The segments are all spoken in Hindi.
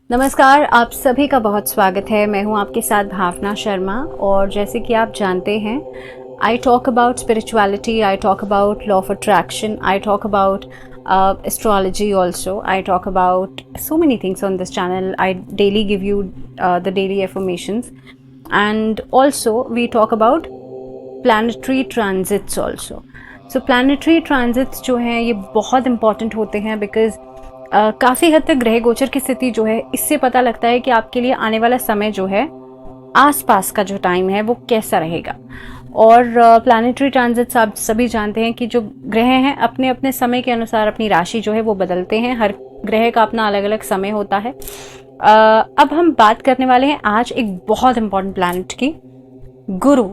नमस्कार, आप सभी का बहुत स्वागत है। मैं हूं आपके साथ भावना शर्मा और जैसे कि आप जानते हैं I talk about spirituality, I talk about law of attraction, I talk about astrology also. I talk about so many things on this channel. I daily give you the daily affirmations, and also we talk about planetary transits also. So planetary transits जो हैं ये बहुत important होते हैं because काफ़ी हद तक ग्रह गोचर की स्थिति जो है इससे पता लगता है कि आपके लिए आने वाला समय जो है आसपास का जो टाइम है वो कैसा रहेगा। और प्लानिटरी ट्रांजिट्स आप सभी जानते हैं कि जो ग्रह हैं अपने अपने समय के अनुसार अपनी राशि जो है वो बदलते हैं। हर ग्रह का अपना अलग अलग समय होता है। अब हम बात करने वाले हैं आज एक बहुत इंपॉर्टेंट प्लैनेट की, गुरु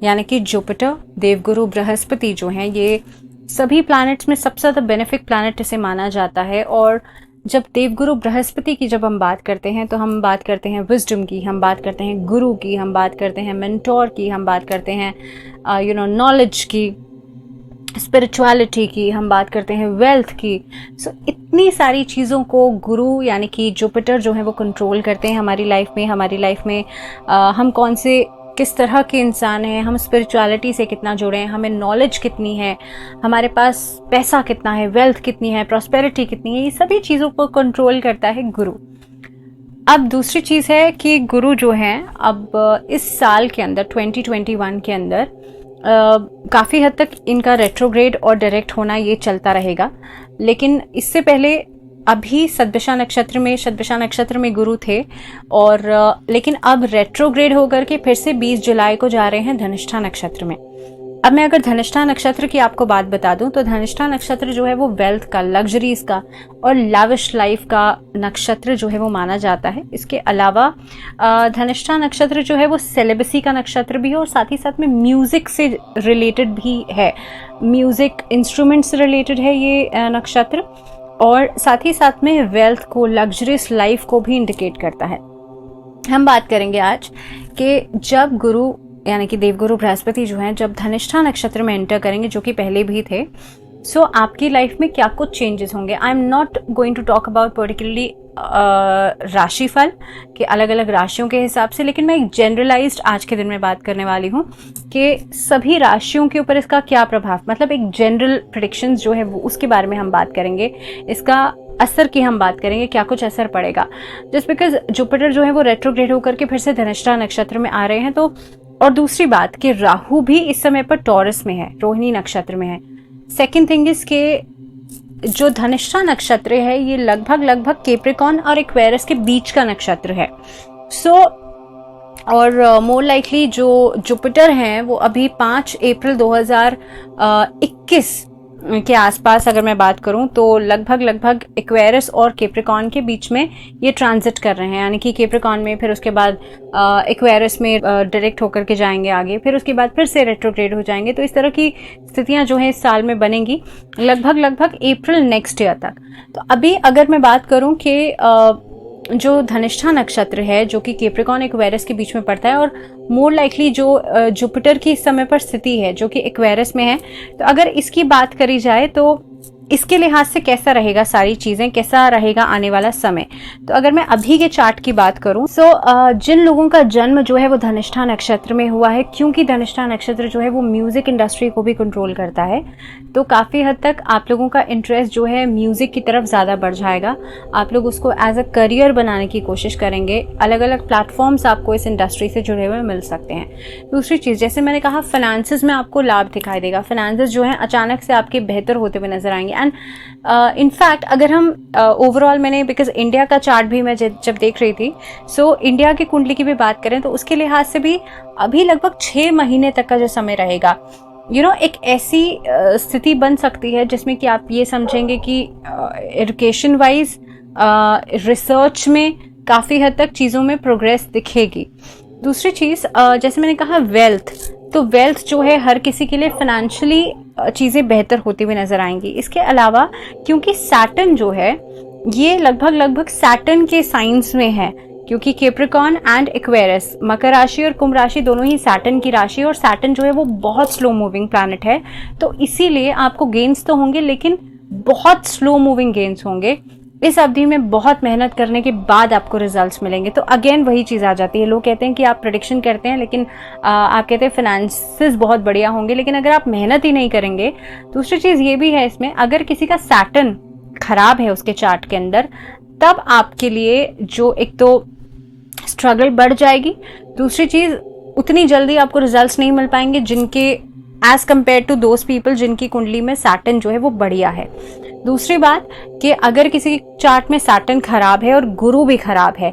यानी कि जुपिटर, देवगुरु बृहस्पति जो हैं ये सभी प्लैनेट्स में सबसे ज़्यादा बेनिफिक प्लैनेट इसे माना जाता है। और जब देवगुरु बृहस्पति की जब हम बात करते हैं तो हम बात करते हैं विजडम की, हम बात करते हैं गुरु की, हम बात करते हैं मेंटोर की, हम बात करते हैं नॉलेज की, स्पिरिचुअलिटी की, हम बात करते हैं वेल्थ की। सो इतनी सारी चीज़ों को गुरु यानी कि जुपिटर जो है वो कंट्रोल करते हैं हमारी लाइफ में हम कौन से किस तरह के इंसान हैं, हम स्पिरिचुअलिटी से कितना जुड़े हैं, हमें नॉलेज कितनी है, हमारे पास पैसा कितना है, वेल्थ कितनी है, प्रॉस्पेरिटी कितनी है, ये सभी चीज़ों को कंट्रोल करता है गुरु। अब दूसरी चीज़ है कि गुरु जो हैं अब इस साल के अंदर 2021 के अंदर काफ़ी हद तक इनका रेट्रोग्रेड और डायरेक्ट होना ये चलता रहेगा। लेकिन इससे पहले अभी शतभिषा नक्षत्र में गुरु थे और लेकिन अब रेट्रोग्रेड होकर के फिर से 20 जुलाई को जा रहे हैं धनिष्ठा नक्षत्र में। अब मैं अगर धनिष्ठा नक्षत्र की आपको बात बता दूं तो धनिष्ठा नक्षत्र जो है वो वेल्थ का, लग्जरीज का और लाविश लाइफ का नक्षत्र जो है वो माना जाता है। इसके अलावा धनिष्ठा नक्षत्र जो है वो सेलिबसी का नक्षत्र भी है और साथ ही साथ में म्यूजिक से रिलेटेड भी है, म्यूजिक इंस्ट्रूमेंट से रिलेटेड है ये नक्षत्र, और साथ ही साथ में वेल्थ को, लग्जरियस लाइफ को भी इंडिकेट करता है। हम बात करेंगे आज कि जब गुरु यानी कि देवगुरु बृहस्पति जो हैं जब धनिष्ठा नक्षत्र में एंटर करेंगे, जो कि पहले भी थे, सो आपकी लाइफ में क्या कुछ चेंजेस होंगे। I am not going to talk about particularly राशिफल के अलग अलग राशियों के हिसाब से, लेकिन मैं एक जनरलाइज्ड आज के दिन में बात करने वाली हूँ कि सभी राशियों के ऊपर इसका क्या प्रभाव, मतलब एक जनरल प्रेडिक्शंस जो है वो उसके बारे में हम बात करेंगे, इसका असर की हम बात करेंगे, क्या कुछ असर पड़ेगा। जस्ट बिकॉज जुपिटर जो है वो रेट्रोग्रेड होकर के फिर से धनिष्ठा नक्षत्र में आ रहे हैं, तो और दूसरी बात कि राहु भी इस समय पर टॉरस में है, रोहिणी नक्षत्र में है। सेकेंड थिंग इज के जो धनिष्ठा नक्षत्र है ये लगभग कैप्रिकॉर्न और एक्वेरियस के बीच का नक्षत्र है। सो और मोर लाइकली जो जुपिटर हैं वो अभी 5 अप्रैल 2021 के आसपास अगर मैं बात करूं तो लगभग एक्वेरियस और कैप्रिकॉर्न के बीच में ये ट्रांजिट कर रहे हैं, यानी कि कैप्रिकॉर्न में, फिर उसके बाद एक्वेरियस में डायरेक्ट होकर के जाएंगे आगे, फिर उसके बाद फिर से रेट्रोग्रेड हो जाएंगे। तो इस तरह की स्थितियां जो है इस साल में बनेंगी लगभग अप्रैल नेक्स्ट ईयर तक। तो अभी अगर मैं बात करूं कि जो धनिष्ठा नक्षत्र है जो कि कैप्रिकॉर्न एक्वेरियस के बीच में पड़ता है और मोर लाइकली जो जुपिटर की इस समय पर स्थिति है जो कि एक्वेरियस में है, तो अगर इसकी बात करी जाए तो इसके लिहाज से कैसा रहेगा, सारी चीजें कैसा रहेगा आने वाला समय। तो अगर मैं अभी के चार्ट की बात करूं जिन लोगों का जन्म जो है वो धनिष्ठा नक्षत्र में हुआ है, क्योंकि धनिष्ठा नक्षत्र जो है वो म्यूजिक इंडस्ट्री को भी कंट्रोल करता है, तो काफी हद तक आप लोगों का इंटरेस्ट जो है म्यूजिक की तरफ ज्यादा बढ़ जाएगा। आप लोग उसको एज अ करियर बनाने की कोशिश करेंगे। अलग अलग प्लेटफॉर्म्स आपको इस इंडस्ट्री से जुड़े हुए मिल सकते हैं। दूसरी चीज, जैसे मैंने कहा, फाइनेंसेस में आपको लाभ दिखाई देगा। फाइनेंसेस जो है अचानक से आपके बेहतर होते हुए नजर आएंगे। एंड इनफैक्ट अगर हम ओवरऑल मैंने बिकॉज इंडिया का चार्ट भी मैं जब देख रही थी, सो इंडिया की कुंडली की भी बात करें तो उसके लिहाज से भी अभी लगभग 6 महीने तक का जो समय रहेगा, एक ऐसी स्थिति बन सकती है जिसमें कि आप ये समझेंगे कि एजुकेशन वाइज, रिसर्च में काफ़ी हद तक चीज़ों में प्रोग्रेस दिखेगी। दूसरी चीज़, जैसे मैंने कहा वेल्थ, तो वेल्थ जो है हर किसी के लिए फाइनेंशियली चीज़ें बेहतर होती हुई नजर आएंगी। इसके अलावा क्योंकि सैटर्न जो है ये लगभग सैटर्न के साइंस में है, क्योंकि कैप्रिकॉर्न एंड एक्वेरियस, मकर राशि और कुंभ राशि दोनों ही सैटर्न की राशि, और सैटर्न जो है वो बहुत स्लो मूविंग प्लैनेट है, तो इसीलिए आपको गेन्स तो होंगे लेकिन बहुत स्लो मूविंग गेन्स होंगे। इस अवधि में बहुत मेहनत करने के बाद आपको रिजल्ट्स मिलेंगे। तो अगेन वही चीज़ आ जाती है, लोग कहते हैं कि आप प्रेडिक्शन करते हैं लेकिन आप कहते हैं फाइनेंसेस बहुत बढ़िया होंगे, लेकिन अगर आप मेहनत ही नहीं करेंगे। दूसरी चीज़ ये भी है इसमें, अगर किसी का सैटर्न खराब है उसके चार्ट के अंदर, तब आपके लिए जो एक तो स्ट्रगल बढ़ जाएगी, दूसरी चीज़ उतनी जल्दी आपको रिजल्ट्स नहीं मिल पाएंगे जिनके as compared to those people जिनकी कुंडली में सैटर्न जो है वो बढ़िया है। दूसरी बात कि अगर किसी चार्ट में सैटर्न खराब है और गुरु भी खराब है,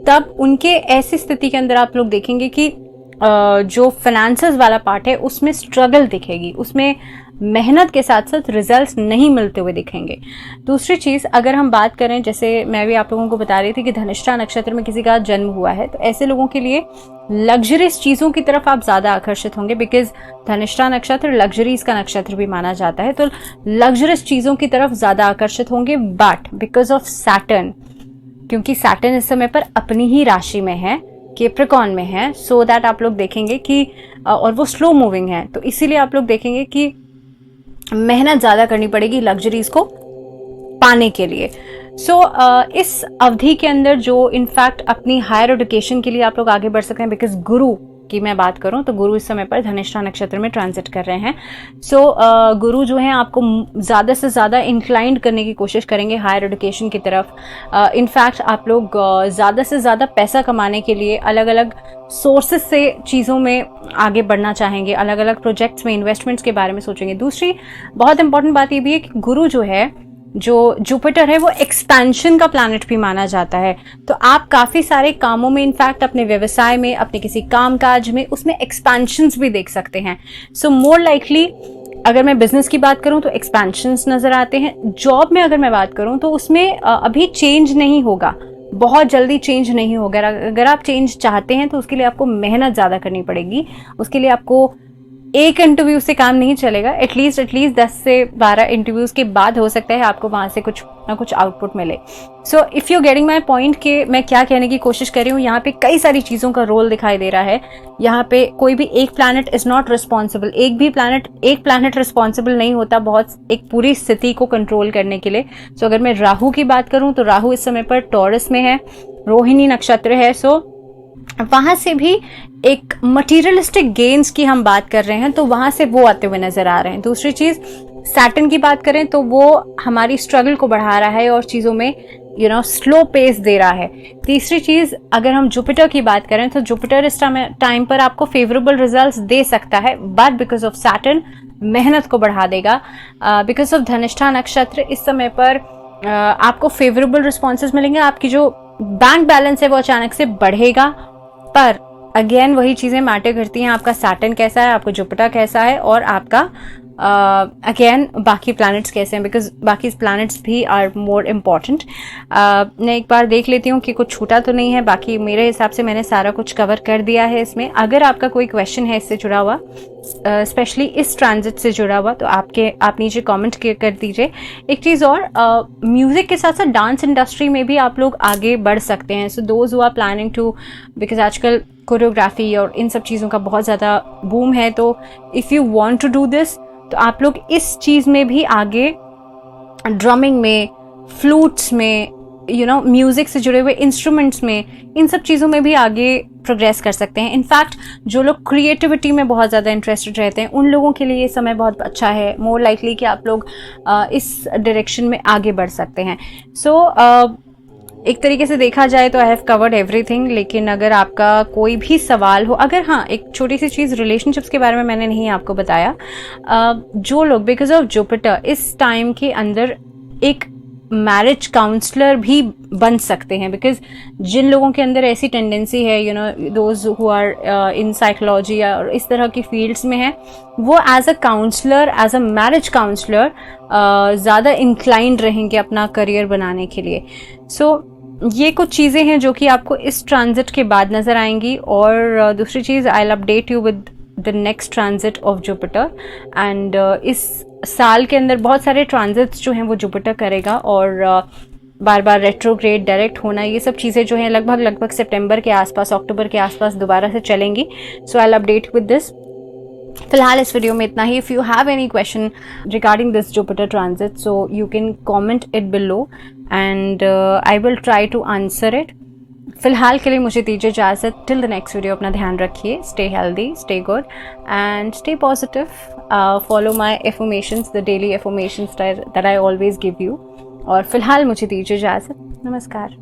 तब उनके ऐसी स्थिति के अंदर आप लोग देखेंगे कि जो फाइनेंसेस वाला पार्ट है उसमें स्ट्रगल दिखेगी, उसमें मेहनत के साथ साथ रिजल्ट्स नहीं मिलते हुए दिखेंगे। दूसरी चीज़, अगर हम बात करें, जैसे मैं भी आप लोगों को बता रही थी कि धनिष्ठा नक्षत्र में किसी का जन्म हुआ है, तो ऐसे लोगों के लिए लग्जरियस चीज़ों की तरफ आप ज़्यादा आकर्षित होंगे, बिकॉज धनिष्ठा नक्षत्र लग्जरीज का नक्षत्र भी माना जाता है, तो लग्जरियस चीज़ों की तरफ ज़्यादा आकर्षित होंगे। बट बिकॉज ऑफ सैटर्न, क्योंकि सैटर्न इस समय पर अपनी ही राशि में है, कैप्रिकॉर्न में है, सो दैट आप लोग देखेंगे कि और वो स्लो मूविंग है, तो इसीलिए आप लोग देखेंगे कि मेहनत ज़्यादा करनी पड़ेगी लग्जरीज को पाने के लिए। सो इस अवधि के अंदर जो इनफैक्ट अपनी हायर एजुकेशन के लिए आप लोग आगे बढ़ सकते हैं, बिकॉज गुरु की मैं बात करूं तो गुरु इस समय पर धनिष्ठा नक्षत्र में ट्रांजिट कर रहे हैं। सो गुरु जो है आपको ज़्यादा से ज़्यादा इंक्लाइंड करने की कोशिश करेंगे हायर एजुकेशन की तरफ। इनफैक्ट आप लोग ज़्यादा से ज़्यादा पैसा कमाने के लिए अलग अलग सोर्सेज से चीज़ों में आगे बढ़ना चाहेंगे, अलग अलग प्रोजेक्ट्स में इन्वेस्टमेंट्स के बारे में सोचेंगे। दूसरी बहुत इंपॉर्टेंट बात ये भी है कि गुरु जो है, जो जुपिटर है, वो एक्सपेंशन का प्लैनेट भी माना जाता है, तो आप काफ़ी सारे कामों में, इनफैक्ट अपने व्यवसाय में, अपने किसी कामकाज में, उसमें एक्सपेंशंस भी देख सकते हैं। सो मोर लाइकली अगर मैं बिजनेस की बात करूं तो एक्सपेंशंस नजर आते हैं। जॉब में अगर मैं बात करूं तो उसमें अभी चेंज नहीं होगा, बहुत जल्दी चेंज नहीं होगा। अगर आप चेंज चाहते हैं तो उसके लिए आपको मेहनत ज़्यादा करनी पड़ेगी, उसके लिए आपको एक इंटरव्यू से काम नहीं चलेगा, एटलीस्ट 10 से 12 इंटरव्यूज के बाद हो सकता है आपको वहां से कुछ ना कुछ आउटपुट मिले। So if you getting my point कि मैं क्या कहने की कोशिश कर रही हूँ, यहाँ पे कई सारी चीज़ों का रोल दिखाई दे रहा है। यहाँ पे कोई भी एक प्लैनेट इज नॉट रिस्पॉन्सिबल, एक प्लैनेट रिस्पॉन्सिबल नहीं होता बहुत एक पूरी स्थिति को कंट्रोल करने के लिए। सो अगर मैं राहु की बात करूँ तो राहु इस समय पर टॉरस में है, रोहिणी नक्षत्र है, सो वहां से भी एक मटीरियलिस्टिक गेन्स की हम बात कर रहे हैं, तो वहां से वो आते हुए नजर आ रहे हैं। दूसरी चीज, सैटर्न की बात करें तो वो हमारी स्ट्रगल को बढ़ा रहा है और चीजों में स्लो पेस दे रहा है। तीसरी चीज, अगर हम जुपिटर की बात करें तो जुपिटर इस टाइम पर आपको फेवरेबल रिजल्ट्स दे सकता है, बट बिकॉज ऑफ सैटर्न मेहनत को बढ़ा देगा। बिकॉज ऑफ धनिष्ठा नक्षत्र इस समय पर आपको फेवरेबल रिस्पॉन्सेज मिलेंगे, आपकी जो बैंक बैलेंस है वो अचानक से बढ़ेगा। पर अगेन वही चीज़ें मैटर करती हैं, आपका सैटर्न कैसा है, आपका जुपिटर कैसा है, और आपका अगेन बाकी प्लैनेट्स कैसे हैं, बिकॉज बाकी प्लैनेट्स भी आर मोर इम्पॉर्टेंट। मैं एक बार देख लेती हूँ कि कुछ छूटा तो नहीं है। बाकी मेरे हिसाब से मैंने सारा कुछ कवर कर दिया है इसमें। अगर आपका कोई क्वेश्चन है इससे जुड़ा हुआ, स्पेशली इस ट्रांजिट से जुड़ा हुआ, तो आप नीचे कमेंट कर दीजिए। एक चीज़ और, म्यूज़िक के साथ साथ डांस इंडस्ट्री में भी आप लोग आगे बढ़ सकते हैं। So those who are planning to, because आजकल कोरियोग्राफी और इन सब चीज़ों का बहुत ज़्यादा बूम है, तो if you want to do this, तो आप लोग इस चीज़ में भी आगे, ड्रमिंग में, फ्लूट्स में, म्यूज़िक से जुड़े हुए इंस्ट्रूमेंट्स में, इन सब चीज़ों में भी आगे प्रोग्रेस कर सकते हैं। इनफैक्ट जो लोग क्रिएटिविटी में बहुत ज़्यादा इंटरेस्टेड रहते हैं, उन लोगों के लिए ये समय बहुत अच्छा है। मोर लाइकली कि आप लोग इस डायरेक्शन में आगे बढ़ सकते हैं। सो एक तरीके से देखा जाए तो आई हैव कवर्ड एवरीथिंग। लेकिन अगर आपका कोई भी सवाल हो, अगर हाँ, एक छोटी सी चीज़, रिलेशनशिप्स के बारे में मैंने नहीं आपको बताया। जो लोग बिकॉज ऑफ जुपिटर इस टाइम के अंदर एक मैरिज काउंसलर भी बन सकते हैं, बिकॉज जिन लोगों के अंदर ऐसी टेंडेंसी है, those who are in psychology और इस तरह की फील्ड्स में है, वो as a counsellor, as a marriage counsellor ज़्यादा इंक्लाइंड रहेंगे अपना करियर बनाने के लिए। सो ये कुछ चीज़ें हैं जो कि आपको इस ट्रांजिट के बाद नज़र आएंगी। और दूसरी चीज़, I will update you with the next transit of Jupiter. And इस साल के अंदर बहुत सारे ट्रांजिट्स जो हैं वो जुपिटर करेगा, और बार बार रेट्रोग्रेड, डायरेक्ट होना, ये सब चीज़ें जो हैं लगभग सितंबर के आसपास, अक्टूबर के आसपास दोबारा से चलेंगी। So I will update with this. फिलहाल इस वीडियो में इतना ही। If you have any question regarding this Jupiter transit, so you can comment it below and I will try to answer it. फ़िलहाल के लिए मुझे दीजिए इजाज़त। टिल द नेक्स्ट वीडियो अपना ध्यान रखिए। Stay healthy, stay good and stay positive. Follow my affirmations, the daily affirmations that I always give you. और फ़िलहाल मुझे दीजिए इजाज़त। नमस्कार।